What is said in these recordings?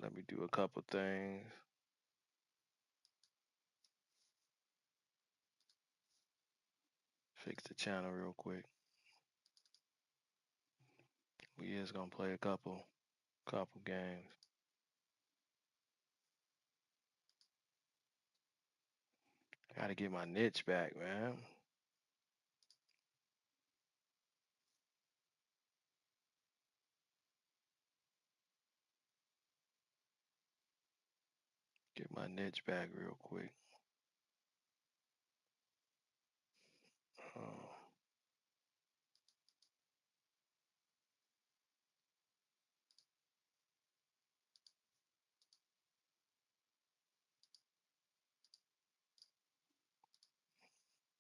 Let me do a couple things. Fix the channel real quick. We is gonna play a couple games. Gotta get my niche back, man. Get my niche back real quick. Oh.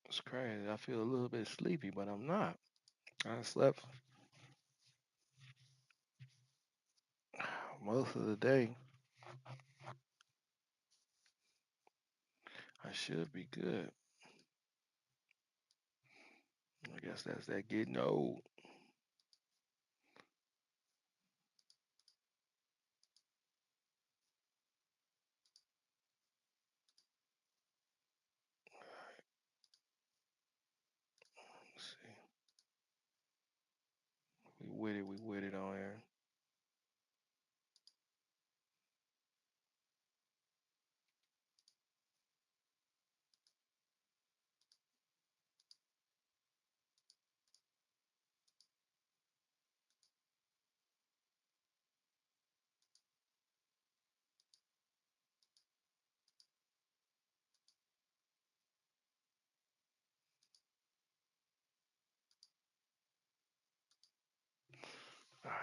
It's crazy. I feel a little bit sleepy, but I'm not. I slept most of the day. I should be good. I guess that's that getting old. Let's see. We with it on here. All right.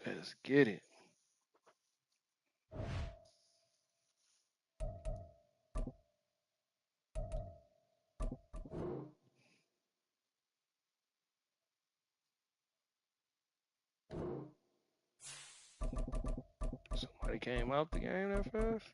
Let's get it. Somebody came out the game that fast?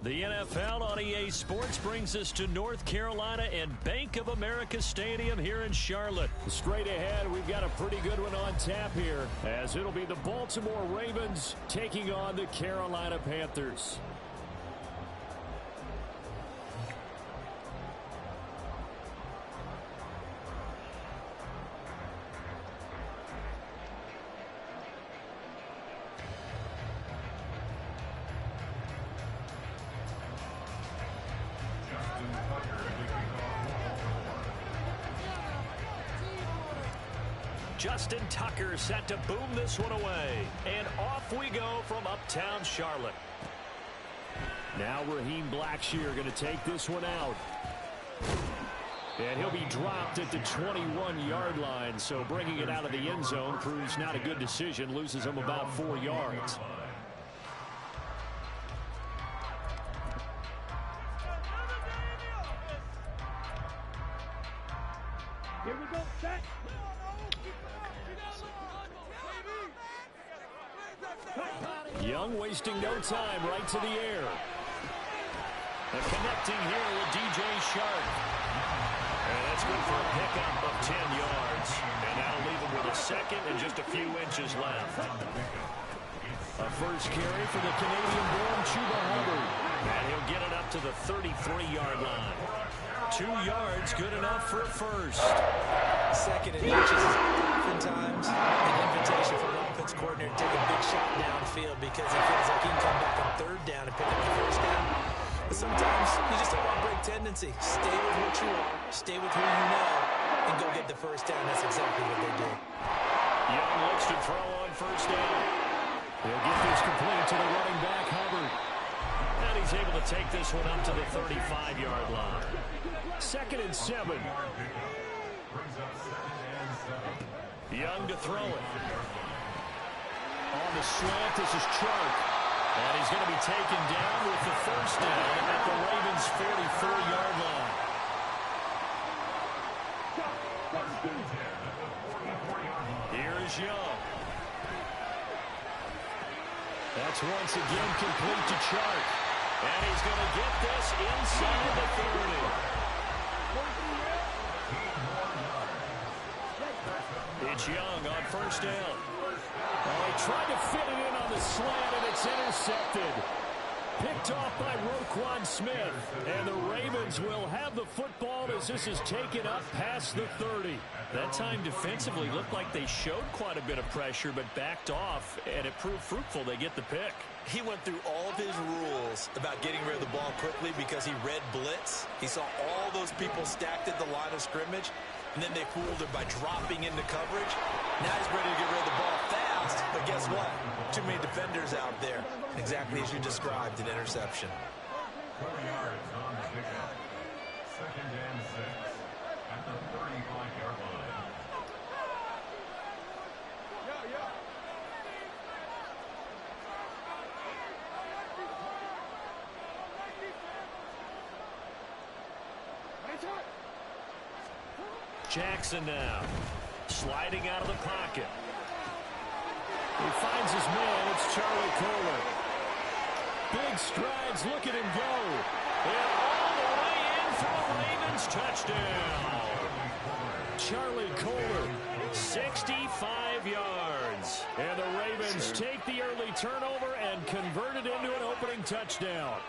The NFL on EA Sports brings us to North Carolina and Bank of America Stadium here in Charlotte. Straight ahead, we've got a pretty good one on tap here, as it'll be the Baltimore Ravens taking on the Carolina Panthers. Justin Tucker set to boom this one away. And off we go from uptown Charlotte. Now Raheem Blackshear going to take this one out. And he'll be dropped at the 21-yard line. So bringing it out of the end zone proves not a good decision. Loses him about 4 yards. Here we go, set. Young wasting no time, right to the air. And connecting here with DJ Shark. And that's good for a pickup of 10 yards. And that'll leave him with a second and just a few inches left. A first carry for the Canadian-born Chuba Hubbard. And he'll get it up to the 33-yard line. 2 yards, good enough for a first. Second and inches is oftentimes an invitation for an offense coordinator to take a big shot downfield because he feels like he can come back on third down and pick up the first down. But sometimes you just don't want to break tendency. Stay with what you are, stay with who you know, and go get the first down. That's exactly what they do. Young looks to throw on first down. He'll get this complete to the running back, Hubbard. And he's able to take this one up to the 35-yard line. 2nd and 7. Young to throw it. On the slant, this is Chark. And he's going to be taken down with the first down at the Ravens' 44-yard line. Here is Young. That's once again complete to Chark. And he's going to get this inside the 30. It's Young on first down. Oh, he tried to fit it in on the slant, and it's intercepted. Picked off by Roquan Smith. And the Ravens will have the football as this is taken up past the 30. That time defensively looked like they showed quite a bit of pressure, but backed off, and it proved fruitful. They get the pick. He went through all of his rules about getting rid of the ball quickly because he read blitz. He saw all those people stacked at the line of scrimmage, and then they fooled him by dropping into coverage. Now he's ready to get rid of the ball fast, but guess what? Too many defenders out there. Exactly as you described, an interception. 4 yards on the pickup. 2nd and 6 at the 35-yard line. Jackson now, sliding out of the pocket. He finds his man. It's Charlie Kohler. Big strides. Look at him go. And all the way in for the Ravens touchdown. Charlie Kohler, 65 yards. And the Ravens take the early turnover and convert it into an opening touchdown.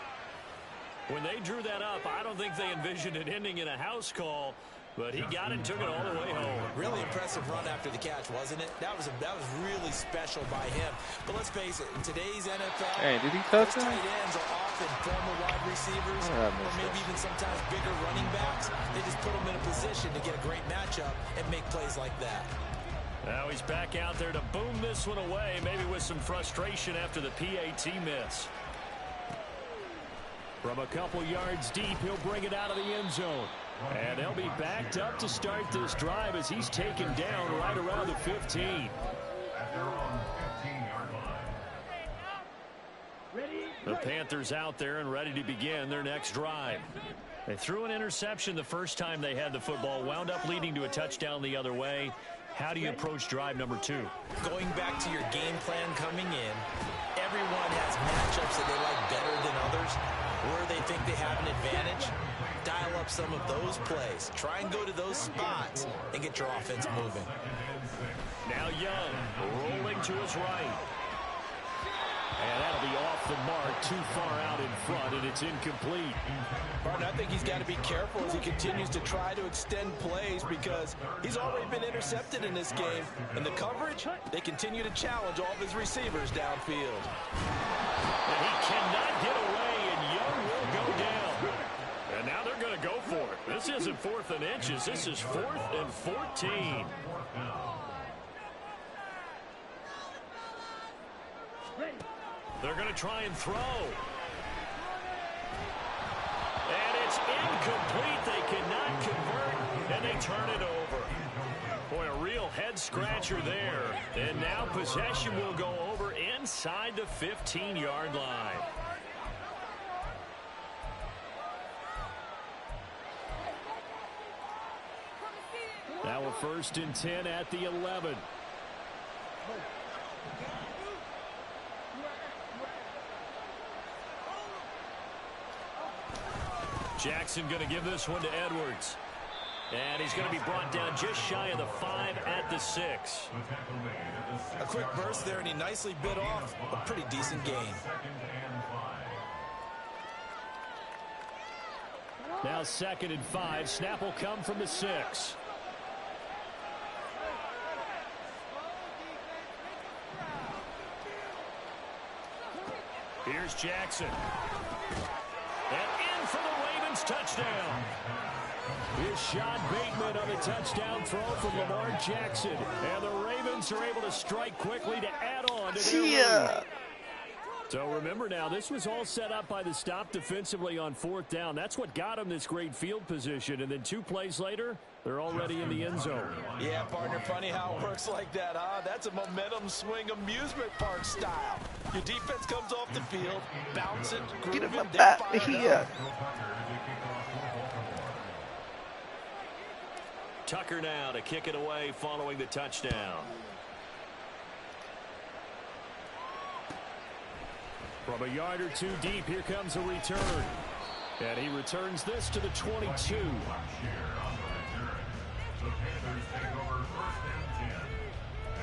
When they drew that up, I don't think they envisioned it ending in a house call. But he got it and took it all the way home. Really impressive run after the catch, wasn't it? That was really special by him. But let's face it, in today's NFL, Hey, did he touch tight him? ends are often former wide receivers or maybe even sometimes bigger running backs. They just put them in a position to get a great matchup and make plays like that. Now he's back out there to boom this one away, maybe with some frustration after the PAT miss. From a couple yards deep, he'll bring it out of the end zone. And they'll be backed up to start this drive as he's taken down right around the 15. The Panthers out there and ready to begin their next drive. They threw an interception the first time they had the football, wound up leading to a touchdown the other way. How do you approach drive number 2? Going back to your game plan coming in, everyone has matchups that they like better than others, where they think they have an advantage. Dial up some of those plays. Try and go to those spots and get your offense moving. Now Young rolling to his right. And that'll be off the mark, too far out in front, and it's incomplete. Martin, I think he's got to be careful as he continues to try to extend plays because he's already been intercepted in this game. And the coverage, they continue to challenge all of his receivers downfield. And he cannot get away, and Young will go down. And now they're going to go for it. This isn't 4th and inches. This is 4th and 14. They're going to try and throw. And it's incomplete. They cannot convert, and they turn it over. Boy, a real head-scratcher there. And now possession will go over inside the 15-yard line. Now a 1st and 10 at the 11. Jackson going to give this one to Edwards. And he's going to be brought down just shy of the 5 at the 6. A quick burst there, and he nicely bit off a pretty decent gain. Now 2nd and 5. Snap will come from the 6. Here's Jackson. And in for the Ravens touchdown. Here's Sean Bateman on the touchdown throw from Lamar Jackson. And the Ravens are able to strike quickly to add on to their lead. So remember now, this was all set up by the stop defensively on 4th down. That's what got them this great field position. And then 2 plays later, they're already in the end zone. Yeah, partner, funny how it works like that, huh? That's a momentum swing amusement park style. Your defense comes off the field, bounce it, groove it, then fire it. Tucker now to kick it away following the touchdown. From a yard or 2 deep, here comes a return. And he returns this to the 22. The Panthers take over 1st and 10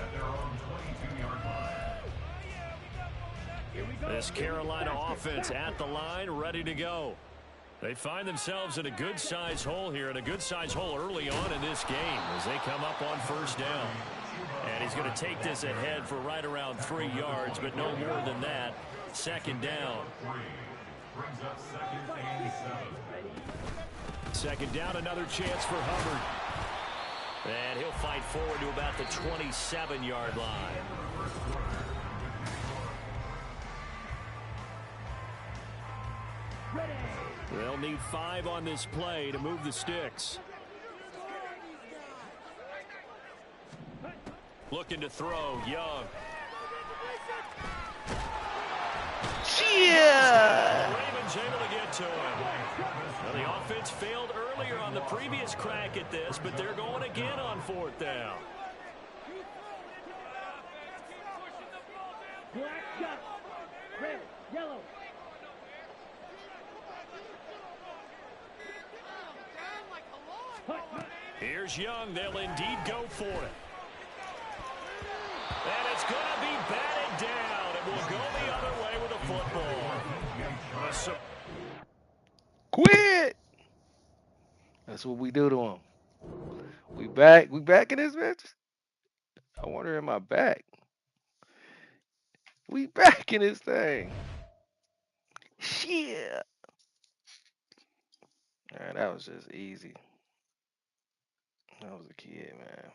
at their own 22-yard line. This Carolina offense at the line, ready to go. They find themselves in a good-sized hole here, and a good-sized hole early on in this game as they come up on 1st down. And he's going to take this ahead for right around 3 yards, but no more than that. 2nd down. Brings up 2nd and 7. 2nd down, another chance for Hubbard. And he'll fight forward to about the 27-yard line. They'll need 5 on this play to move the sticks. Looking to throw, Young. Yeah! The Ravens able to get to him. Well, the offense failed earlier on the previous crack at this, but they're going again on 4th down. Black shot. Red, yellow. Here's Young. They'll indeed go for it. And it's going to be batted down. It will go the other way with a football. Quit! That's what we do to him. We back in this bitch? I wonder, am I back? We back in this thing. Shit. Man, that was just easy. I was a kid, man.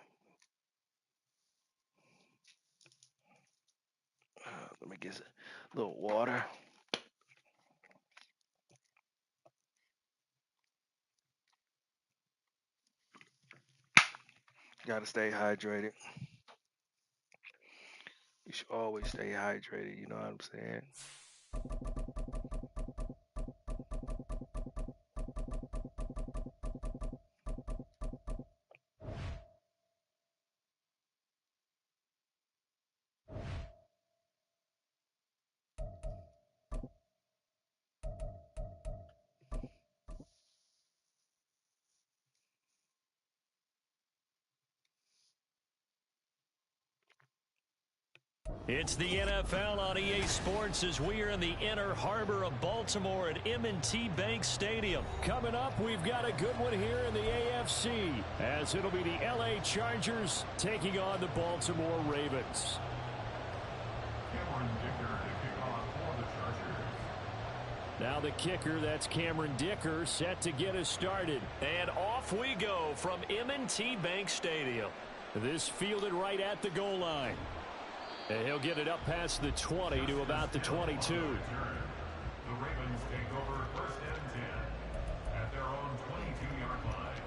Let me get a little water. Gotta stay hydrated. You should always stay hydrated, you know what I'm saying? It's the NFL on EA Sports as we are in the inner harbor of Baltimore at M&T Bank Stadium. Coming up, we've got a good one here in the AFC as it'll be the LA Chargers taking on the Baltimore Ravens. Cameron Dicker to kick off for the Chargers. Now the kicker, that's Cameron Dicker, set to get us started. And off we go from M&T Bank Stadium. This fielded right at the goal line. And he'll get it up past the 20 to about the 22. The Ravens take over 1st and 10 at their own 22-yard line.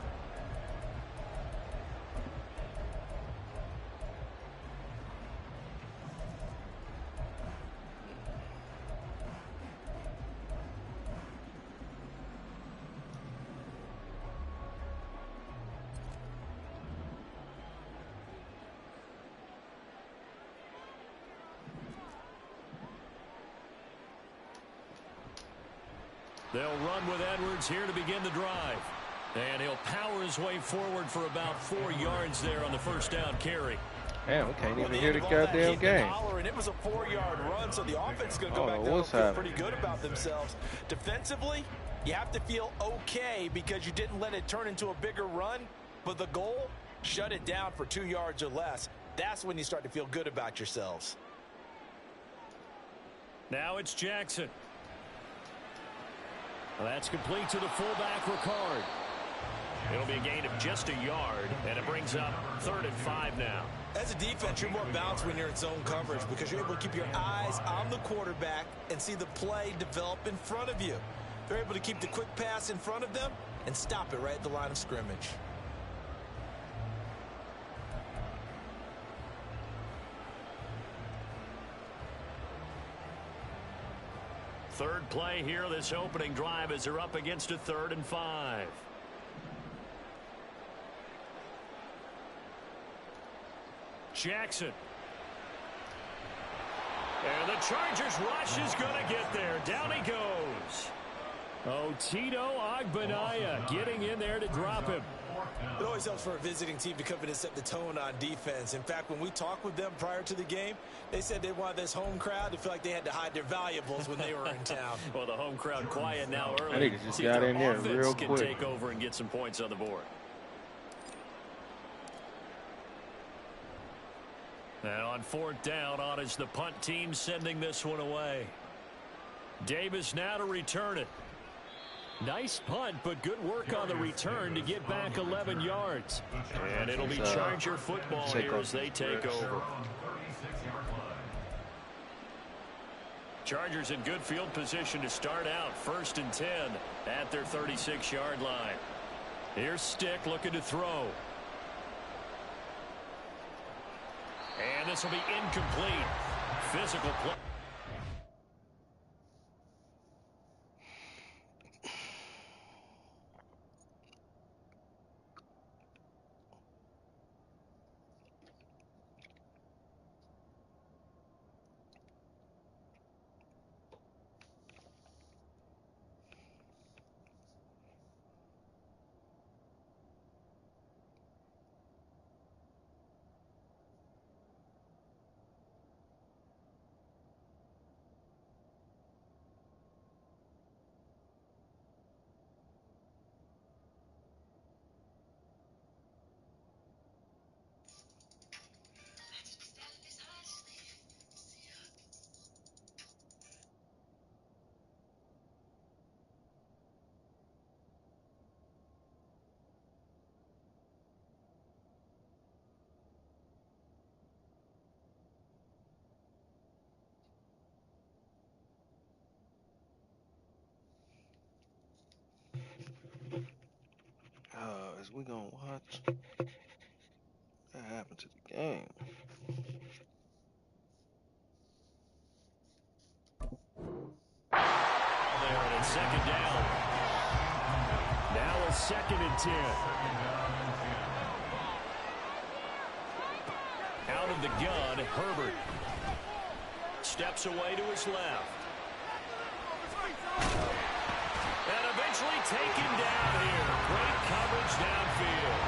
They'll run with Edwards here to begin the drive. And he'll power his way forward for about 4 yards there on the 1st down carry. Damn, we can't even hear the goddamn game. And it was a 4-yard run, so the offense is going to go back there and feel pretty good about themselves. Defensively, you have to feel okay because you didn't let it turn into a bigger run. But the goal, shut it down for 2 yards or less. That's when you start to feel good about yourselves. Now it's Jackson. Well, that's complete to the fullback, Ricard. It'll be a gain of just a yard, and it brings up 3rd and 5 now. As a defense, you're more balanced when you're in zone coverage because you're able to keep your eyes on the quarterback and see the play develop in front of you. They're able to keep the quick pass in front of them and stop it right at the line of scrimmage. Third play here, this opening drive, as they're up against a 3rd and 5. Jackson. And the Chargers rush is going to get there. Down he goes. Oh, Tito Agbanaya getting in there to drop him. It always helps for a visiting team to come in and set the tone on defense. In fact, when we talked with them prior to the game, they said they wanted this home crowd to feel like they had to hide their valuables when they were in town. Well, the home crowd quiet now early. I think it just got in there real quick. Can take over and get some points on the board. And on 4th down, on is the punt team sending this one away. Davis now to return it. Nice punt, but good work on the return to get back 11 yards. And it'll be Charger football here as they take over. Chargers in good field position to start out. 1st and 10 at their 36-yard line. Here's Stick looking to throw. And this will be incomplete. Physical play. Is we gonna watch what happened to the game? There, and it's 2nd down. Now a 2nd and 10. Out of the gun, Herbert steps away to his left. And eventually taken down here. Great coverage downfield.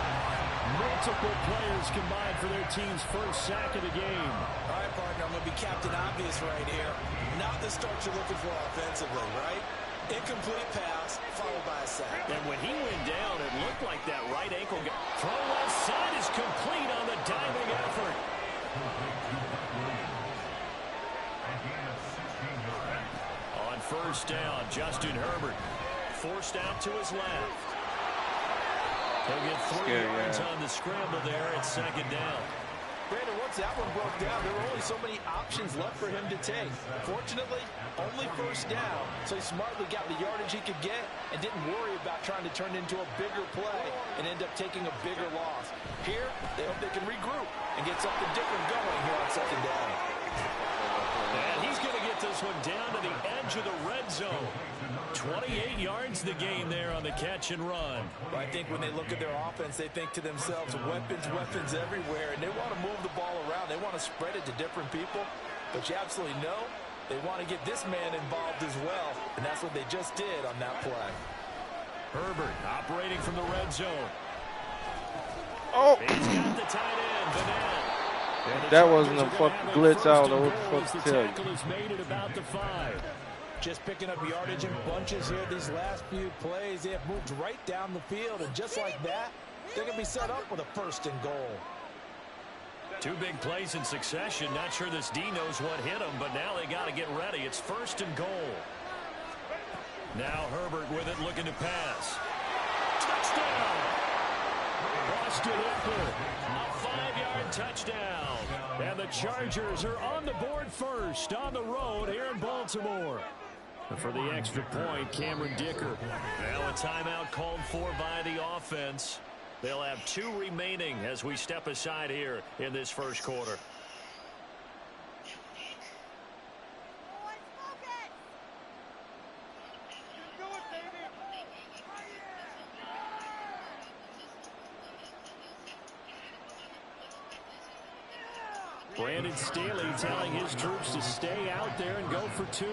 Multiple players combined for their team's first sack of the game. All right, partner, I'm going to be Captain Obvious right here. Not the start you're looking for offensively, right? Incomplete pass, followed by a sack. And when he went down, it looked like that right ankle got... Throw left side is complete on the diving effort. On 1st down, Justin Herbert forced out to his left. He'll get 3 yards on the scramble there at 2nd down. Brandon, once that one broke down, there were only so many options left for him to take. Fortunately, only 1st down, so he smartly got the yardage he could get and didn't worry about trying to turn it into a bigger play and end up taking a bigger loss. Here, they hope they can regroup and get something different going here on 2nd down. And he's going to get this one down to the edge of the red zone. 28 yards the gain there on the catch and run. I think when they look at their offense, they think to themselves, weapons, weapons everywhere, and they want to move the ball around. They want to spread it to different people, but you absolutely know they want to get this man involved as well, and that's what they just did on that play. Herbert operating from the red zone. Oh! He's got the tight end, Vanette. That wasn't a fucking glitch. I don't know what the fuck to tell you. Is made at about the 5. Just picking up yardage in bunches here these last few plays. They have moved right down the field, and just like that, they're going to be set up with a 1st and goal. 2 big plays in succession. Not sure this D knows what hit him, but now they got to get ready. It's 1st and goal. Now Herbert with it, looking to pass. Touchdown! Busted Epler. A 5-yard touchdown. And the Chargers are on the board first on the road here in Baltimore. And for the extra point, Cameron Dicker. Now a timeout called for by the offense. They'll have 2 remaining as we step aside here in this first quarter. Brandon Staley telling his troops to stay out there and go for 2.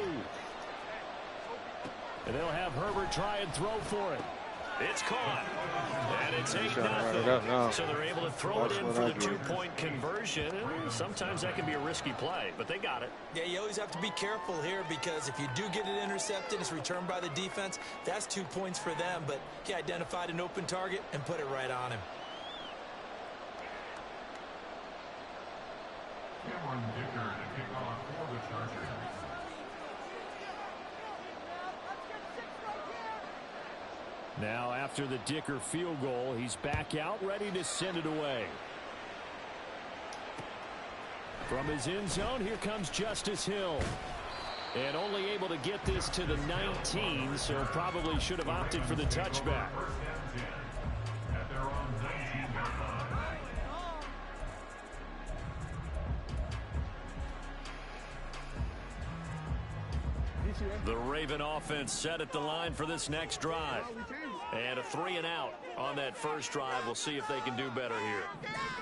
And they'll have Herbert try and throw for it. It's caught. And it's 8-0. So they're able to throw it in for the 2-point conversion. Sometimes that can be a risky play, but they got it. Yeah, you always have to be careful here because if you do get it intercepted, it's returned by the defense. That's 2 points for them, but he identified an open target and put it right on him. Cameron Dicker to kick off for the Chargers. Now after the Dicker field goal, he's back out ready to send it away. From his end zone, here comes Justice Hill. And only able to get this to the 19, so probably should have opted for the touchback. At their own 19-yard line. The Raven offense set at the line for this next drive. And a 3-and-out on that first drive. We'll see if they can do better here.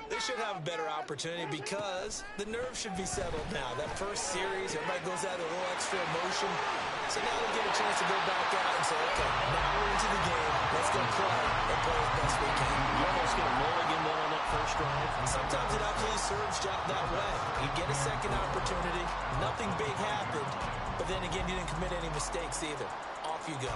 They should have a better opportunity because the nerves should be settled now. That first series, everybody goes out with a little extra emotion. So now they get a chance to go back out and say, okay, now we're into the game. Let's go play and play as best we can. You almost get a mulligan then on that first drive. Sometimes it absolutely serves that way. You get a second opportunity. Nothing big happened. But then again, you didn't commit any mistakes either. Off you go.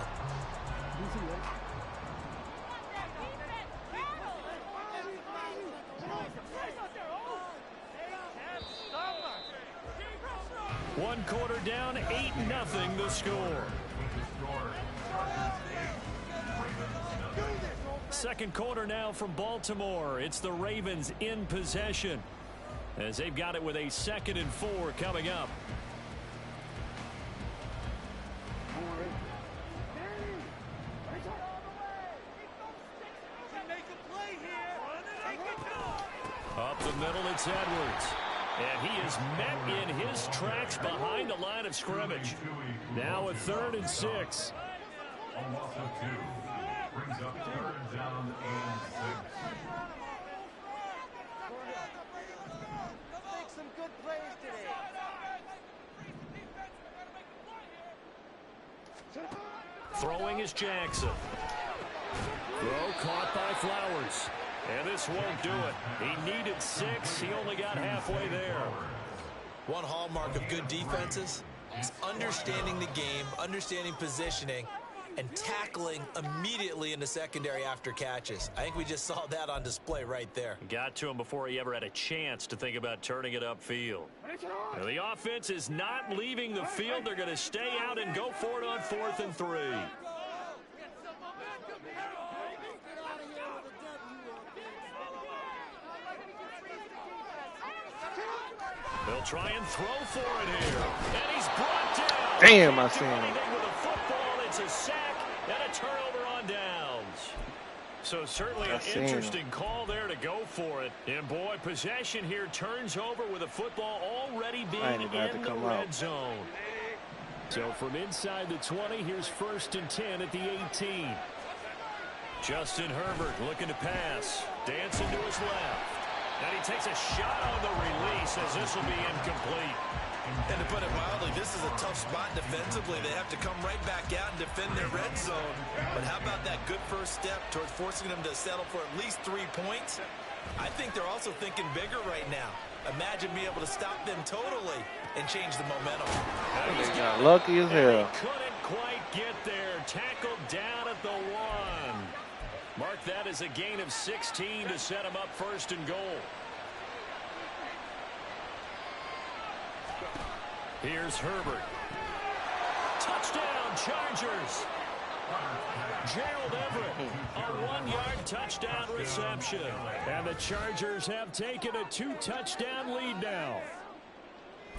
One quarter down, 8-0 the score. Second quarter now from Baltimore. It's the Ravens in possession as they've got it with a 2nd and 4 coming up. Up the middle, it's Edwards. And he is met in his tracks behind the line of scrimmage. Now a 3rd and 6. A loss of 2. Brings up 3rd down and 6. Make some good plays today. Throwing is Jackson. Throw caught by Flowers. And this won't do it. He needed 6. He only got halfway there. One hallmark of good defenses is understanding the game, understanding positioning, and tackling immediately in the secondary after catches. I think we just saw that on display right there. Got to him before he ever had a chance to think about turning it upfield. Now the offense is not leaving the field. They're going to stay out and go for it on 4th and 3. They'll try and throw for it here. And he's brought down. Damn, I seen him. With a football, it's a sack and a turnover on downs. So certainly an interesting call there to go for it. And boy, possession here turns over with a football already being in the red zone. So from inside the 20, here's 1st and 10 at the 18. Justin Herbert looking to pass. Dancing to his left. And he takes a shot on the release as this will be incomplete. And to put it mildly, this is a tough spot defensively. They have to come right back out and defend their red zone. But how about that good first step towards forcing them to settle for at least 3 points? I think they're also thinking bigger right now. Imagine being able to stop them totally and change the momentum. They got lucky as hell. Couldn't quite get there. Tackled down at the 1. Mark that as a gain of 16 to set him up 1st and goal. Here's Herbert. Touchdown, Chargers. Gerald Everett, a 1-yard touchdown reception. And the Chargers have taken a 2-touchdown lead now.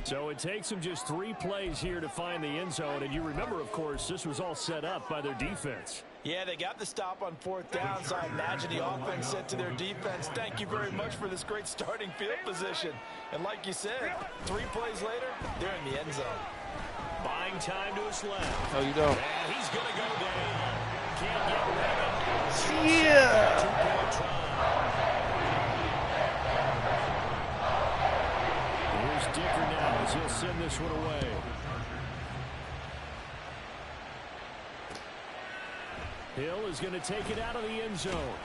So it takes them just 3 plays here to find the end zone. And you remember, of course, this was all set up by their defense. Yeah, they got the stop on 4th down, so I imagine the offense said to their defense, thank you very much for this great starting field position. And like you said, 3 plays later, they're in the end zone. Buying time to his left. No, you don't. And he's going to go down. Can't get rid of it. Yeah. 2-point try. Here's Dicker now as he'll send this one away. Hill is going to take it out of the end zone.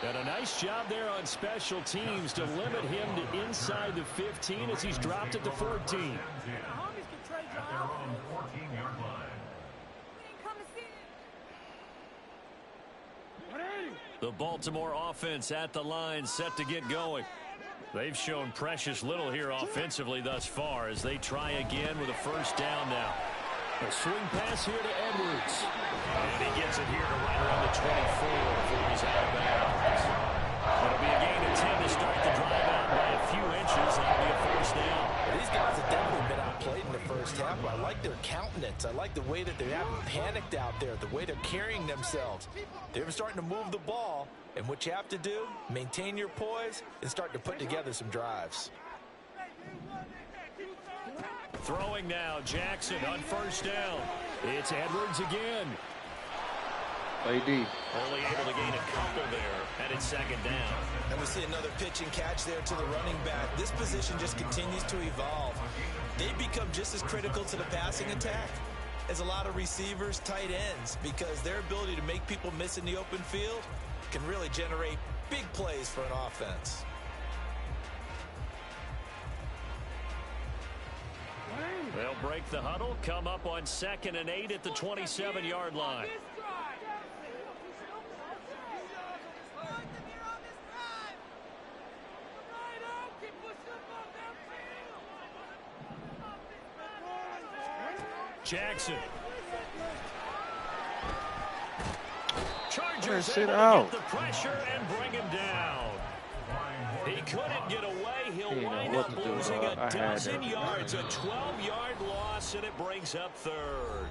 And a nice job there on special teams to limit him to inside the 15 as he's dropped it to 14. At their own 14-yard line. The Baltimore offense at the line, set to get going. They've shown precious little here offensively thus far as they try again with a first down now. A swing pass here to Edwards. And he gets it here to right around the 24 before he's out of bounds. It'll be a gain of 10 to start the drive out by a few inches. That'll be a first down. These guys have definitely been outplayed in the first half, but I like their countenance. I like the way that they haven't panicked out there, the way they're carrying themselves. They're starting to move the ball, and what you have to do, maintain your poise and start to put together some drives. Throwing now, Jackson on first down. It's Edwards again. AD. Only able to gain a couple there, and it's second down. And we see another pitch and catch there to the running back. This position just continues to evolve. They become just as critical to the passing attack as a lot of receivers, tight ends, because their ability to make people miss in the open field can really generate big plays for an offense. They'll break the huddle, come up on 2nd and 8 at the 27-yard line. Jackson. Chargers Sit able to out. get the pressure and bring him down. He couldn't get away. He'll He didn't know wind what up to do, losing bro. a I had dozen that. yards, a 12-yard loss, and it brings up 3rd.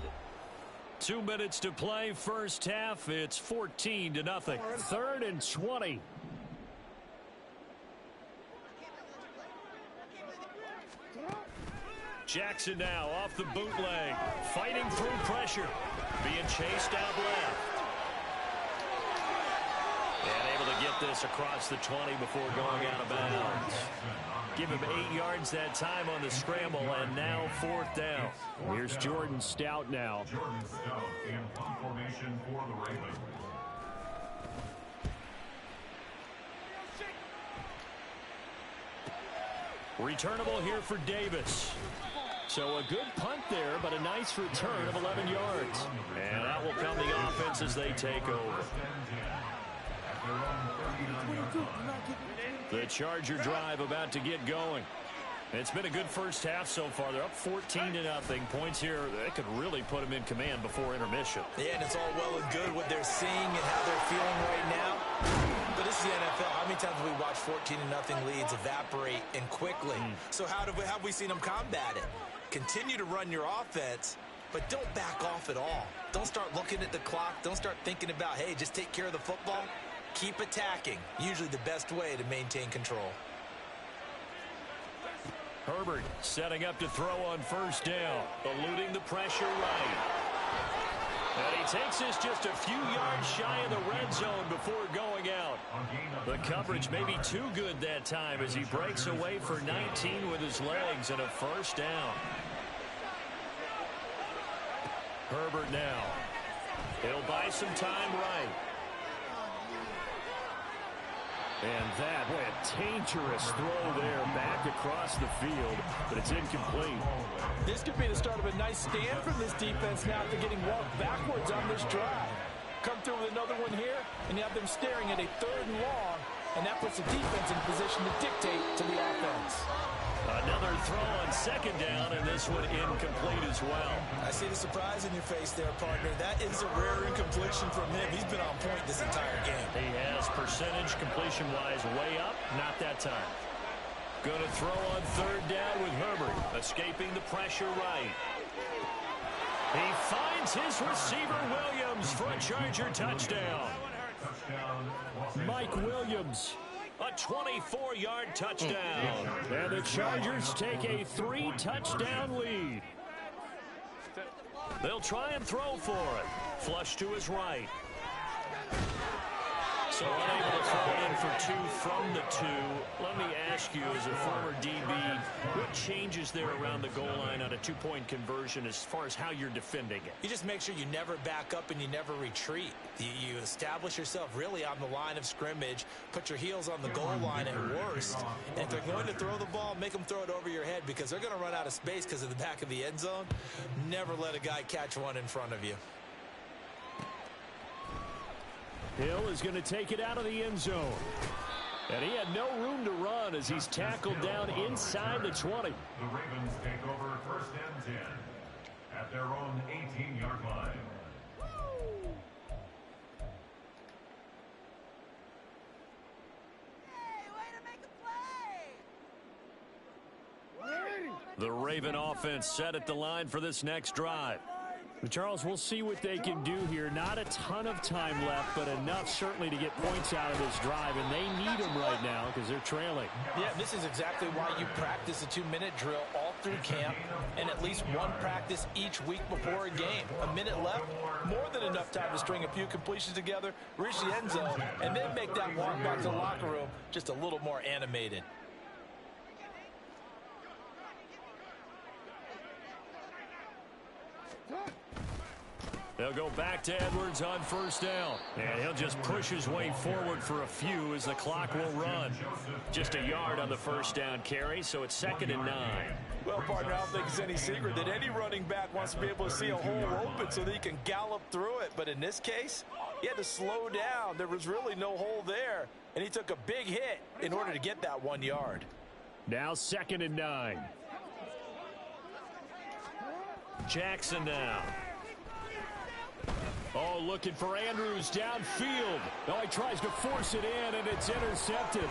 2 minutes to play, first half. It's 14-0. 3rd and 20. Jackson now off the bootleg, fighting through pressure, being chased out left. And able to get this across the 20 before going out of bounds. Give him 8 yards that time on the scramble, and now 4th down. Here's Jordan Stout now. Jordan Stout in punt formation for the Ravens. Returnable here for Davis. So a good punt there, but a nice return of 11 yards. And that will come the offense as they take over. The Charger drive about to get going. It's been a good first half so far. They're up 14-0. Points here that could really put them in command before intermission. Yeah, and it's all well and good what they're seeing and how they're feeling right now. But this is the NFL. How many times have we watched 14-0 leads evaporate and quickly? So how have we seen them combat it? Continue to run your offense, but don't back off at all. Don't start looking at the clock. Don't start thinking about, hey, just take care of the football. Keep attacking. Usually the best way to maintain control. Herbert setting up to throw on first down, eluding the pressure right. And he takes this just a few yards shy of the red zone before going out. The coverage may be too good that time as he breaks away for 19 with his legs and a first down. Herbert now. He'll buy some time right. And that, boy, a dangerous throw there back across the field, but it's incomplete. This could be the start of a nice stand from this defense now after getting walked backwards on this drive. Come through with another one here, and you have them staring at a 3rd and long and that puts the defense in position to dictate to the offense. Another throw on second down, and this one incomplete as well. I see the surprise in your face there, partner. That is a rare incompletion from him. He's been on point this entire game. He has percentage completion-wise way up, not that time. Going to throw on third down with Herbert, escaping the pressure right. He finds his receiver Williams for a Charger touchdown. Mike Williams, a 24-yard touchdown. And the Chargers take a 3-touchdown lead. They'll try and throw for it. Flush to his right. So unable to throw it in for 2 from the 2. Let me ask you, as a former DB, what changes there around the goal line on a 2-point conversion as far as how you're defending it? You just make sure you never back up and you never retreat. You establish yourself really on the line of scrimmage, put your heels on the goal line at worst. And if they're going to throw the ball, make them throw it over your head because they're going to run out of space because of the back of the end zone. Never let a guy catch one in front of you. Hill is going to take it out of the end zone. And he had no room to run as he's tackled down inside the 20. The Ravens take over first and 10 at their own 18-yard line. The Raven offense set at the line for this next drive. Charles, we'll see what they can do here. Not a ton of time left, but enough certainly to get points out of this drive, and they need them right now because they're trailing. Yeah, this is exactly why you practice a 2-minute drill all through camp and at least one practice each week before a game. A minute left, more than enough time to string a few completions together, reach the end zone, and then make that walk back to the locker room just a little more animated. They'll go back to Edwards on first down. And he'll just push his way forward for a few as the clock will run. Just a yard on the first down carry, so it's 2nd and 9. Well, partner, I don't think it's any secret that any running back wants to be able to see a hole open so that he can gallop through it. But in this case, he had to slow down. There was really no hole there, and he took a big hit in order to get that 1 yard. Now 2nd and 9. Jackson now. Oh, looking for Andrews downfield. Oh, he tries to force it in, and it's intercepted.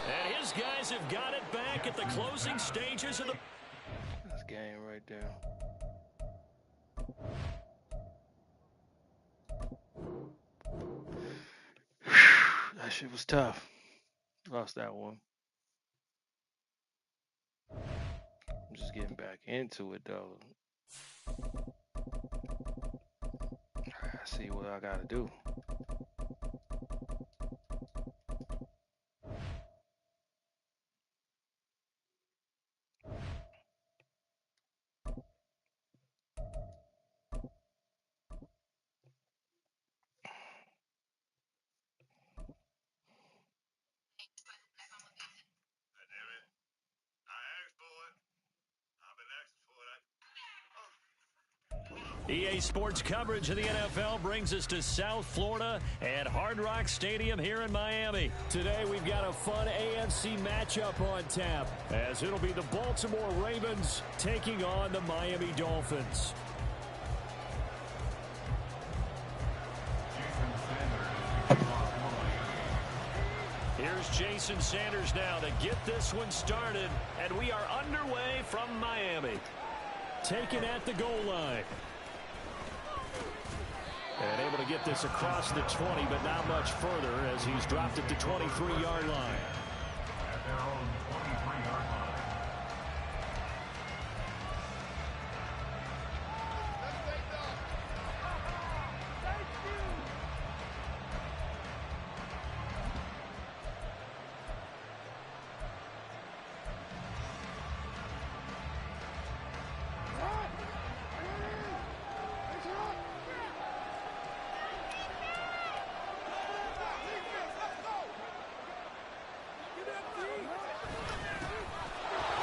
And his guys have got it back at the closing stages of the... That's game right there. That shit was tough. Lost that one. I'm just getting back into it, though. I see what I gotta do. EA Sports coverage of the NFL brings us to South Florida at Hard Rock Stadium here in Miami. Today we've got a fun AFC matchup on tap as it'll be the Baltimore Ravens taking on the Miami Dolphins. Here's Jason Sanders now to get this one started, and we are underway from Miami. Taken at the goal line. And able to get this across the 20, but not much further as he's dropped at the 23-yard line. At their own 23-yard line.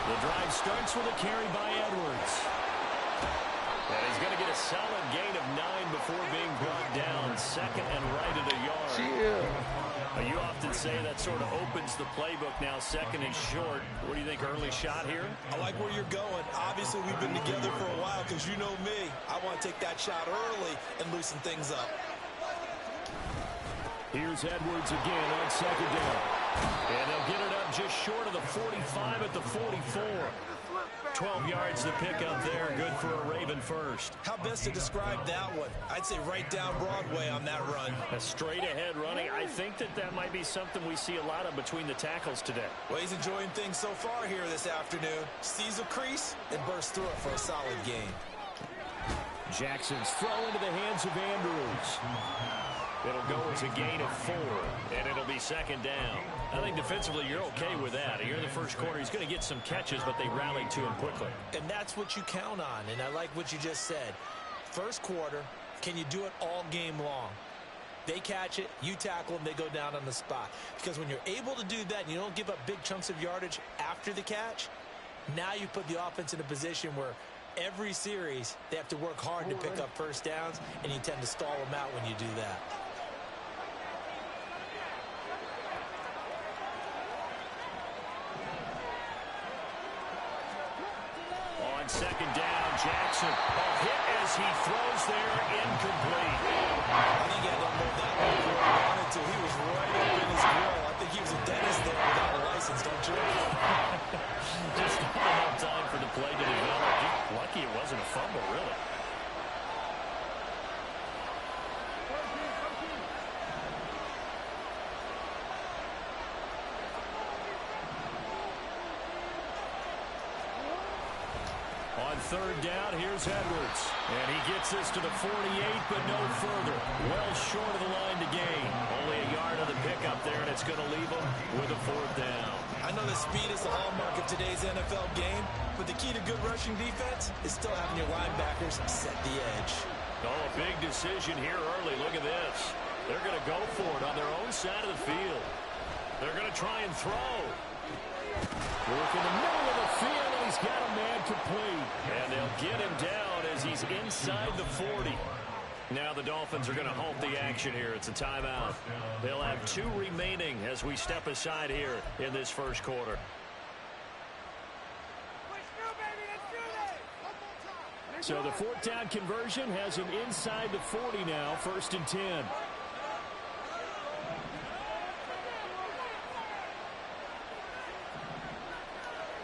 The drive starts with a carry by Edwards. And he's going to get a solid gain of 9 before being brought down. Second and right at a yard. Chill. You often say that sort of opens the playbook now, second and short. What do you think, early shot here? I like where you're going. Obviously, we've been together for a while because you know me. I want to take that shot early and loosen things up. Here's Edwards again on second down. And they'll get it up just short of the 45 at the 44. 12 yards to pick up there. Good for a Raven first. How best to describe that one? I'd say right down Broadway on that run. A straight-ahead running. I think that might be something we see a lot of between the tackles today. Well, he's enjoying things so far here this afternoon. Sees a crease and bursts through it for a solid gain. Jackson's throw into the hands of Andrews. It'll go as a gain of 4, and it'll be second down. I think defensively you're okay with that. Here in the first quarter, he's going to get some catches, but they rallied to him quickly. And that's what you count on, and I like what you just said. First quarter, can you do it all game long? They catch it, you tackle them, they go down on the spot. Because when you're able to do that and you don't give up big chunks of yardage after the catch, now you put the offense in a position where every series they have to work hard to pick up first downs, and you tend to stall them out when you do that. Second down, Jackson. A hit as he throws there, incomplete. I think he had to move that one before he wanted to. He was right up in his grill. I think he was a dentist there without a license, don't you? Just not enough time for the play to develop. Lucky it wasn't a fumble, really. Third down, here's Edwards. And he gets this to the 48, but no further. Well short of the line to gain. Only a yard of the pickup there, and it's going to leave him with a 4th down. I know that speed is the hallmark of today's NFL game, but the key to good rushing defense is still having your linebackers set the edge. Oh, a big decision here early. Look at this. They're going to go for it on their own side of the field. They're going to try and throw. Work in the middle of the field, and he's got a man complete. And they'll get him down as he's inside the 40. Now the Dolphins are going to halt the action here. It's a timeout. They'll have 2 remaining as we step aside here in this first quarter. So the 4th down conversion has him inside the 40 now, 1st and 10.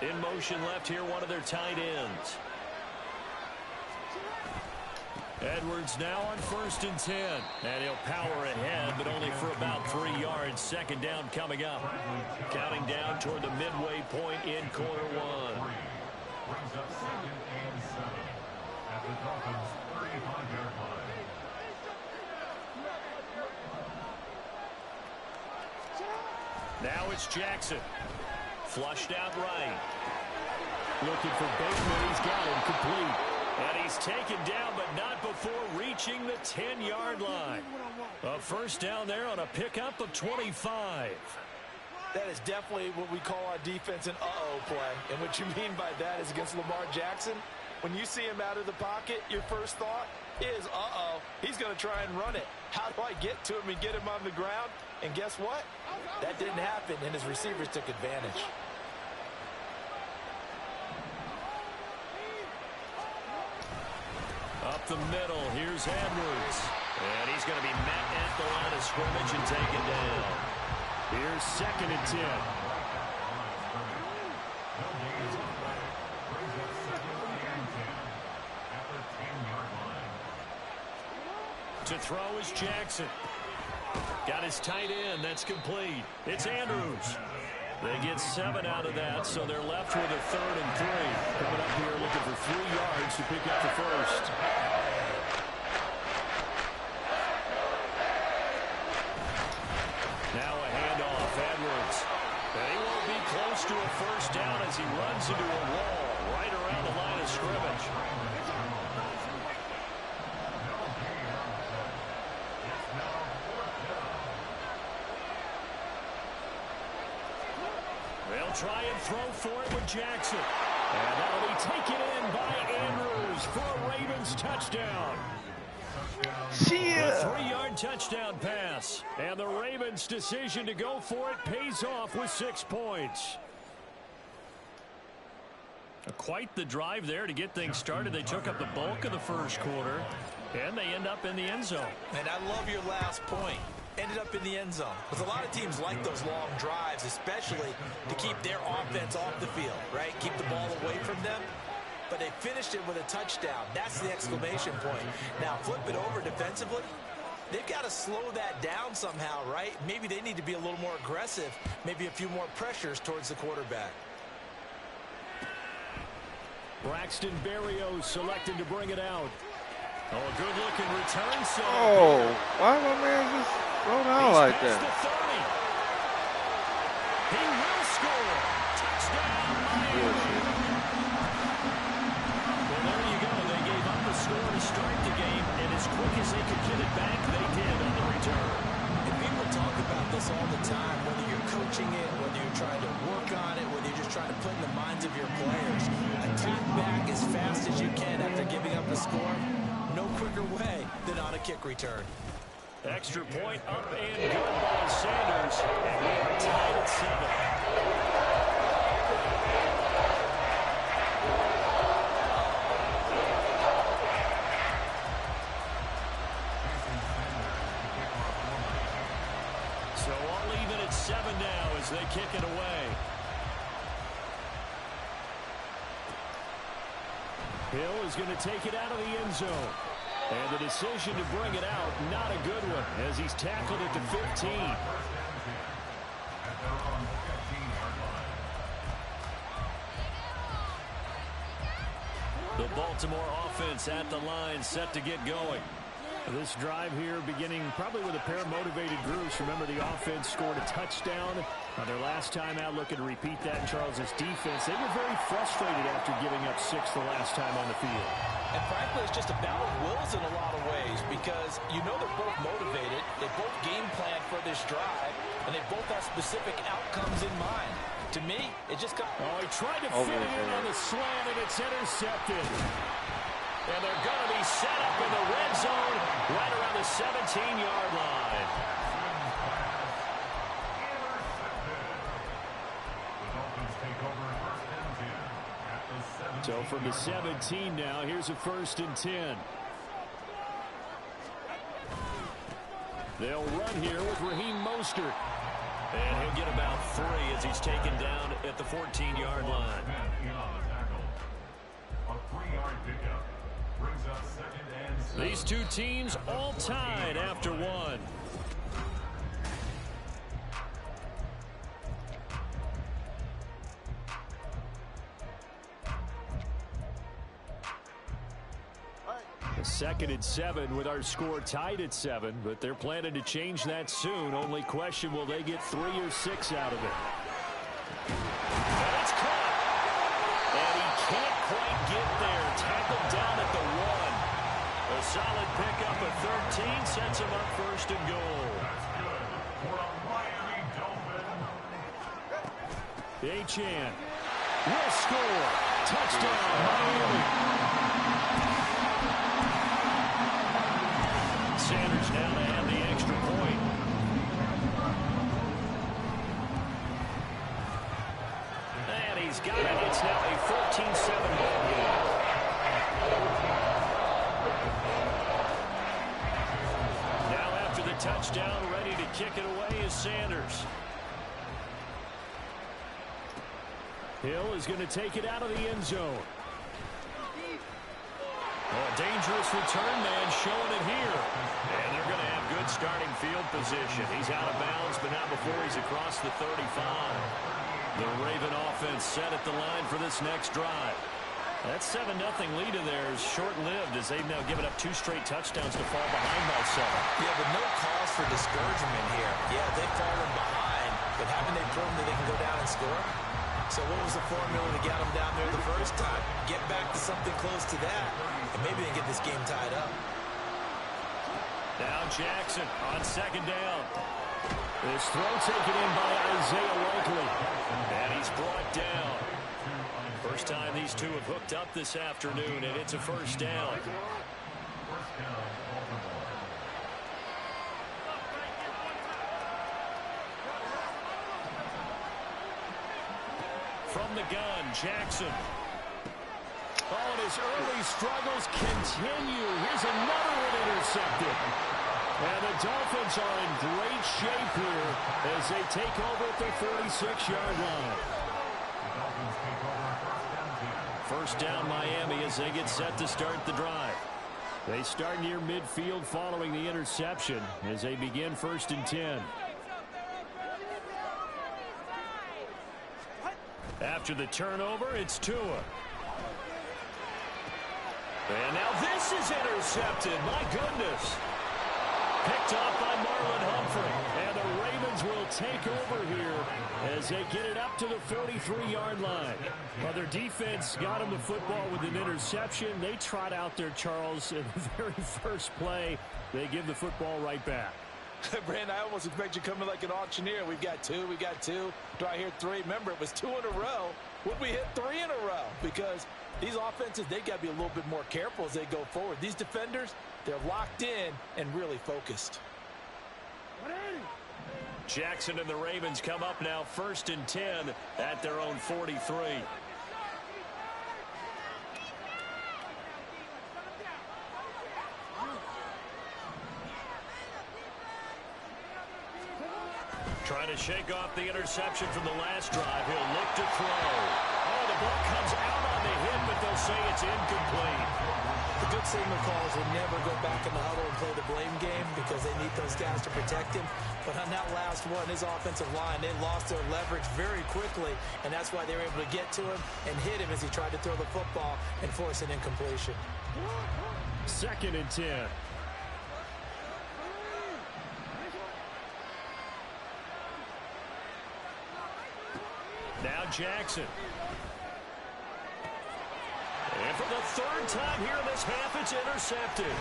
In motion left here, one of their tight ends. Edwards now on 1st and 10. And he'll power ahead, but only for about 3 yards. Second down coming up. Counting down toward the midway point in quarter 1. Brings up 2nd and 7 at the Dolphins' 35-yard line. Now it's Jackson. Flushed out right. Looking for Bateman. He's got him complete. And he's taken down, but not before reaching the 10-yard line. A first down there on a pickup of 25. That is definitely what we call our defense an uh-oh play. And what you mean by that is against Lamar Jackson, when you see him out of the pocket, your first thought is, uh-oh, he's going to try and run it. How do I get to him and get him on the ground? And guess what? That didn't happen, and his receivers took advantage. Up the middle, here's Edwards. And he's going to be met at the line of scrimmage and taken down. Here's 2nd and 10. To throw is Jackson. Got his tight end. That's complete. It's Andrews. They get 7 out of that, so they're left with a 3rd and 3. Coming up here looking for 3 yards to pick up the first. Now a handoff. Edwards. And he won't be close to a first down as he runs into a wall right around the line of scrimmage. They'll try and throw for it with Jackson. And that'll be taken in by Andrews for a Ravens touchdown. A Yeah. 3-yard touchdown pass. And the Ravens' decision to go for it pays off with 6 points. Quite the drive there to get things started. They took up the bulk of the first quarter, and they end up in the end zone. And I love your last point. Ended up in the end zone. Because a lot of teams like those long drives, especially to keep their offense off the field, right? Keep the ball away from them. But they finished it with a touchdown. That's the exclamation point. Now, flip it over defensively. They've got to slow that down somehow, right? Maybe they need to be a little more aggressive. Maybe a few more pressures towards the quarterback. Braxton Berrios selected to bring it out. Oh, a good-looking return. Oh, why my man just throw down like that? The 30. He will score. Touchdown, Miami. Well, there you go. They gave up the score to start the game, and as quick as they could get it back, they did on the return. And people talk about this all the time, whether you're coaching it, whether you're trying to work on it, whether you're just trying to put in the minds of your players. Attack back as fast as you can after giving up a score. No quicker way than on a kick return. Extra point up and good by Sanders. And we are tied at 7. So all even at 7 now as they kick it away. Hill is going to take it out of the end zone. And the decision to bring it out, not a good one, as he's tackled at the 15. The Baltimore offense at the line, set to get going. This drive here beginning probably with a pair of motivated groups. Remember, the offense scored a touchdown on their last time out. Looking to repeat that in Charles's defense. They were very frustrated after giving up 6 the last time on the field. And frankly, it's just a battle of wills in a lot of ways because you know they're both motivated. They both game plan for this drive, and they both have specific outcomes in mind. To me, it just got... Oh, he tried to fit it in on the slant, and it's intercepted. And they're going to be set up in the red zone right around the 17-yard line. So from the 17 now, here's a 1st and 10. They'll run here with Raheem Mostert. And he'll get about 3 as he's taken down at the 14-yard line. These two teams all tied after 1. Second and 7 with our score tied at 7, but they're planning to change that soon. Only question, will they get 3 or 6 out of it? And it's caught. And he can't quite get there. Tackled down at the 1. A solid pickup at 13 sets him up 1st and goal. Achane will score. Touchdown, Miami. Sanders now to have the extra point. And he's got it. It's now a 14-7 ball game. Now after the touchdown, ready to kick it away is Sanders. Hill is going to take it out of the end zone. A dangerous return man showing it here. And they're going to have good starting field position. He's out of bounds, but not before he's across the 35. The Raven offense set at the line for this next drive. That 7-0 lead of theirs short-lived as they've now given up 2 straight touchdowns to fall behind by 7. Yeah, but no cause for discouragement here. Yeah, they've fallen behind, but haven't they proven that they can go down and score? So what was the formula to get them down there the first time? Get back to something close to that, and maybe they get this game tied up. Now Jackson on 2nd down. This throw taken in by Isaiah Likely. And he's brought down. First time these picked up this afternoon, and it's a first down. First down, Baltimore. From the gun, Jackson. Oh, and his early struggles continue. Here's another one intercepted. And the Dolphins are in great shape here as they take over at their 46-yard line. The Dolphins take over first down 10. First down Miami as they get set to start the drive. They start near midfield following the interception as they begin 1st and 10. After the turnover, it's Tua. And now this is intercepted. My goodness. Picked off by Marlon Humphrey. And the Ravens will take over here as they get it up to the 43-yard line. Well, their defense got them the football with an interception. They trot out there, Charles, in the very first play. They give the football right back. Brandon, I almost expect you coming like an auctioneer. We've got two. Do I hear three? Remember, it was 2 in a row. Would we hit 3 in a row? Because these offenses, they got to be a little bit more careful as they go forward. These defenders, they're locked in and really focused. Jackson and the Ravens come up now 1st and 10 at their own 43. Trying to shake off the interception from the last drive. He'll look to throw. Oh, the ball comes out on the hit, but they'll say it's incomplete. The good signal calls will never go back in the huddle and play the blame game because they need those guys to protect him. But on that last one, his offensive line, they lost their leverage very quickly, and that's why they were able to get to him and hit him as he tried to throw the football and force an incompletion. 2nd and 10. Now Jackson. And for the 3rd time here in this half, it's intercepted.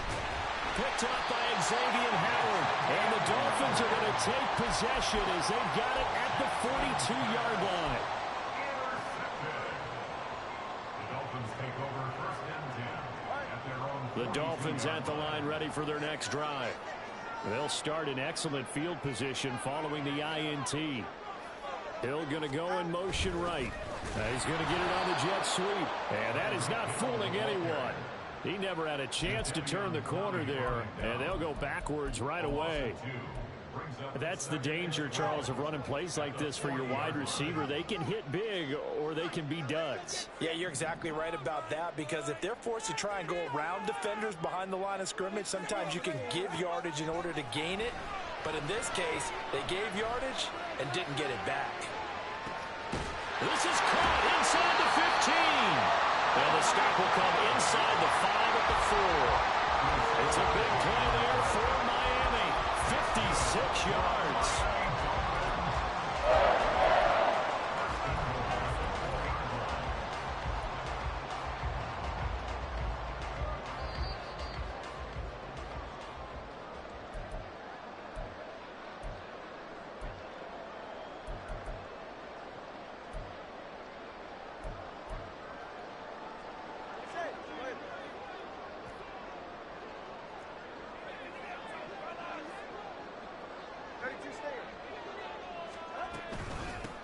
Picked up by Xavier Howard. And the Dolphins are going to take possession as they've got it at the 42-yard line. The Dolphins take over first and 10 at their own 42. The Dolphins at the line ready for their next drive. They'll start in excellent field position following the INT. Hill going to go in motion right. He's going to get it on the jet sweep. And that is not fooling anyone. He never had a chance to turn the corner there. And they'll go backwards right away. That's the danger, Charles, of running plays like this for your wide receiver. They can hit big or they can be duds. Yeah, you're exactly right about that because if they're forced to try and go around defenders behind the line of scrimmage, sometimes you can give yardage in order to gain it. But in this case, they gave yardage and didn't get it back. This is caught inside the 15. And the stop will come inside the 5 at the 4. It's a big play there for Miami. 56 yards.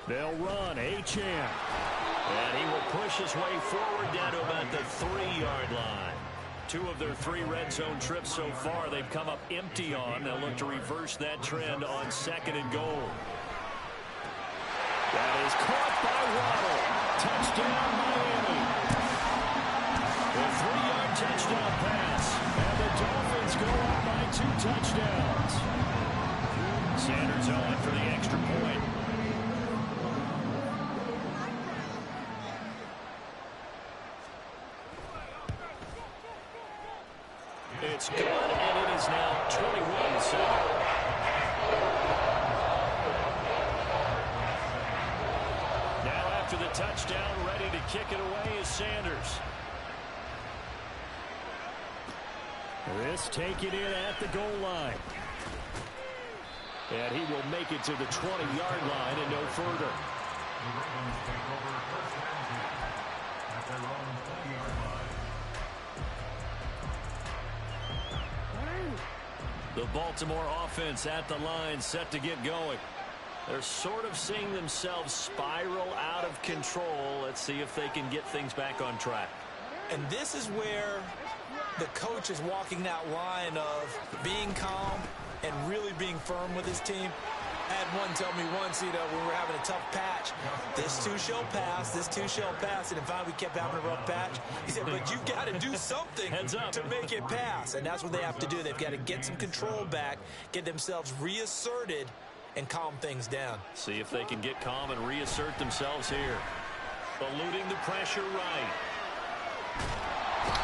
They'll run Achane. And he will push his way forward down to about the 3-yard line. 2 of their 3 red zone trips so far they've come up empty on. They'll look to reverse that trend on 2nd and goal. That is caught by Waddle. Touchdown, Miami. A 3-yard touchdown pass. And the Dolphins go on by 2 touchdowns. Sanders on for the extra point. It's good, and it is now 21-7. Now after the touchdown, ready to kick it away is Sanders. This taken in at the goal line. And he will make it to the 20-yard line and no further. The Ravens take over first and 10 at their own 28. Baltimore offense at the line, set to get going. They're sort of seeing themselves spiral out of control. Let's see if they can get things back on track. And this is where the coach is walking that line of being calm and really being firm with his team. I had one tell me once, when we were having a tough patch, this too shall pass, this too shall pass. And finally we kept having a rough patch. He said, but you've got to do something to make it pass. And that's what they have to do. They've got to get some control back, get themselves reasserted, and calm things down. See if they can get calm and reassert themselves here. Eluding the pressure right.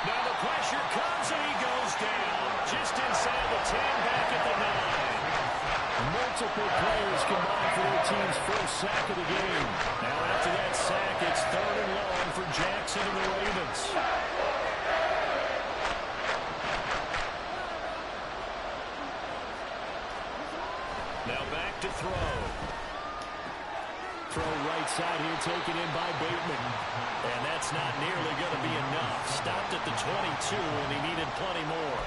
Now the pressure comes and he goes down. Just inside the 10, back at the 9. Multiple players combined for their team's first sack of the game. Now after that sack, it's 3rd and long for Jackson and the Ravens. Now back to throw. Throw right side here, taken in by Bateman. And that's not nearly going to be enough. Stopped at the 22, and he needed plenty more.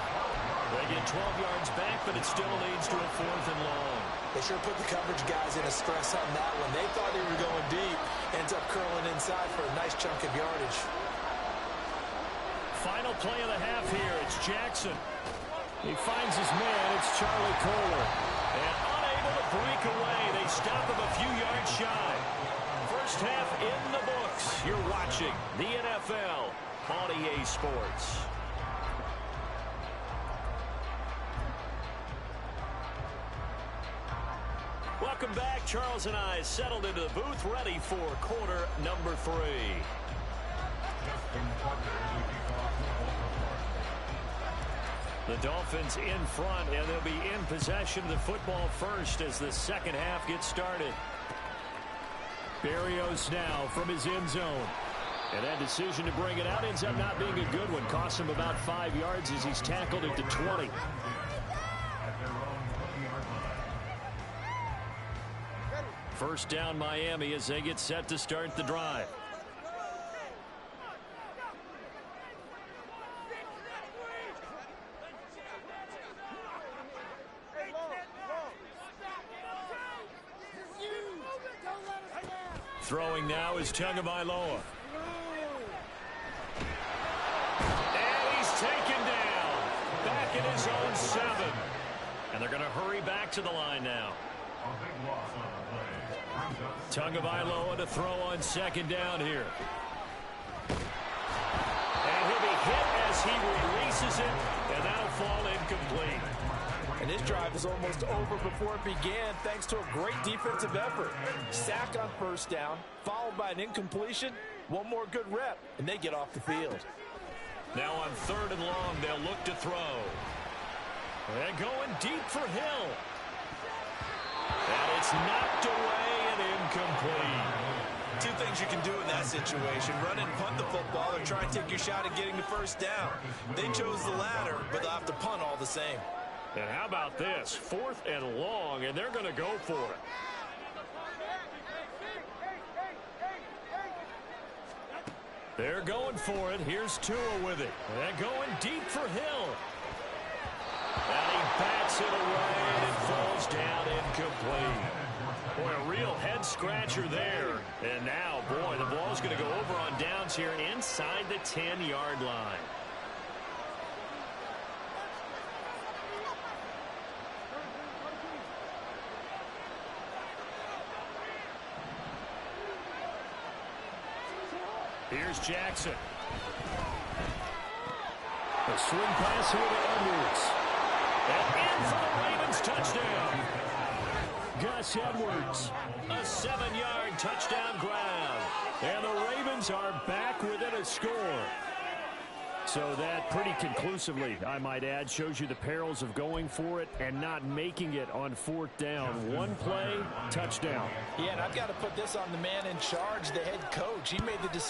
They get 12 yards back, but it still leads to a 4th and long. They sure put the coverage guys in a stress on that one. They thought they were going deep. Ends up curling inside for a nice chunk of yardage. Final play of the half here. It's Jackson. He finds his man. It's Charlie Kohler. And unable to break away. They stop him a few yards shy. First half in the books. You're watching the NFL on EA Sports. Welcome back. Charles and I settled into the booth, ready for quarter number 3. The Dolphins in front, and they'll be in possession of the football first as the second half gets started. Berrios now from his end zone. And that decision to bring it out ends up not being a good one. Costs him about 5 yards as he's tackled at the 20. First down Miami as they get set to start the drive. Throwing now is Tagovailoa. And he's taken down. Back in his own 7. And they're going to hurry back to the line now. Tagovailoa to throw on second down here. And he'll be hit as he releases it, and that'll fall incomplete. And his drive is almost over before it began thanks to a great defensive effort. Sack on first down, followed by an incompletion. One more good rep, and they get off the field. Now on 3rd and long, they'll look to throw. And going deep for Hill. And it's knocked away and incomplete. Two things you can do in that situation: run and punt the football, or try and take your shot at getting the first down. They chose the latter, but they'll have to punt all the same. And how about this? 4th and long, and they're going to go for it. They're going for it. Here's Tua with it. And going deep for Hill. And he bats it away, and it falls down incomplete. Boy, a real head-scratcher there. And now, boy, the ball's going to go over on downs here inside the 10-yard line. Here's Jackson. A swing pass here to Edwards. And in for the Ravens touchdown. Gus Edwards. A 7-yard touchdown grab. And the Ravens are back within a score. So that pretty conclusively, I might add, shows you the perils of going for it and not making it on 4th down. One play, touchdown. Yeah, and I've got to put this on the man in charge, the head coach. He made the decision.